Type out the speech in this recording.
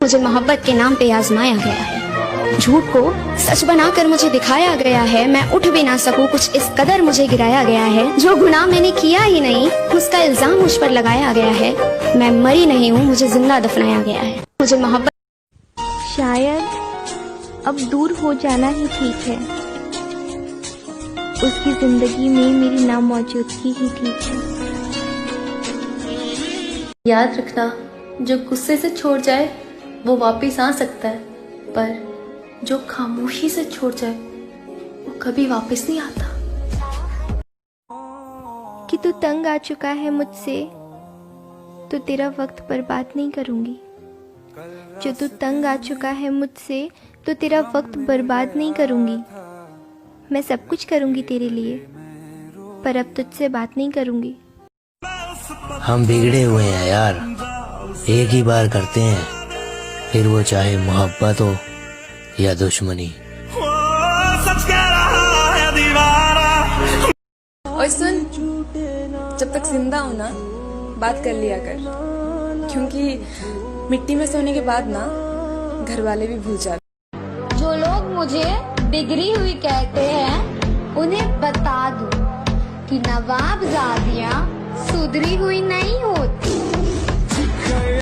मुझे मोहब्बत के नाम पे आजमाया गया है, झूठ को सच बनाकर मुझे दिखाया गया है। मैं उठ भी ना सकूं, कुछ इस कदर मुझे गिराया गया है। जो गुनाह मैंने किया ही नहीं, उसका इल्जाम मुझ पर लगाया गया है। मैं मरी नहीं हूँ, मुझे जिंदा दफनाया गया है। मुझे मोहब्बत शायद अब दूर हो जाना ही ठीक है, उसकी जिंदगी में मेरी नामौजूदगी ही ठीक है। याद रखना, जो गुस्से से छोड़ जाए वो वापस आ सकता है, पर जो खामोशी से छोड़ जाए वो कभी वापस नहीं आता। कि तू तंग आ चुका है मुझसे, तो तेरा वक्त बर्बाद नहीं करूंगी। जो तू तंग आ चुका है मुझसे, तो तेरा वक्त बर्बाद नहीं करूंगी। मैं सब कुछ करूंगी तेरे लिए, पर अब तुझसे बात नहीं करूंगी। हम बिगड़े हुए हैं यार, एक ही बार करते हैं, फिर वो चाहे मोहब्बत हो या दुश्मनी। और सुन, जब तक जिंदा हो ना बात कर लिया कर, क्योंकि मिट्टी में सोने के बाद ना घर वाले भी भूल जाते। जो लोग मुझे बिगड़ी हुई कहते हैं, उन्हें बता दूं कि नवाबजादियाँ सुधरी हुई नहीं होती।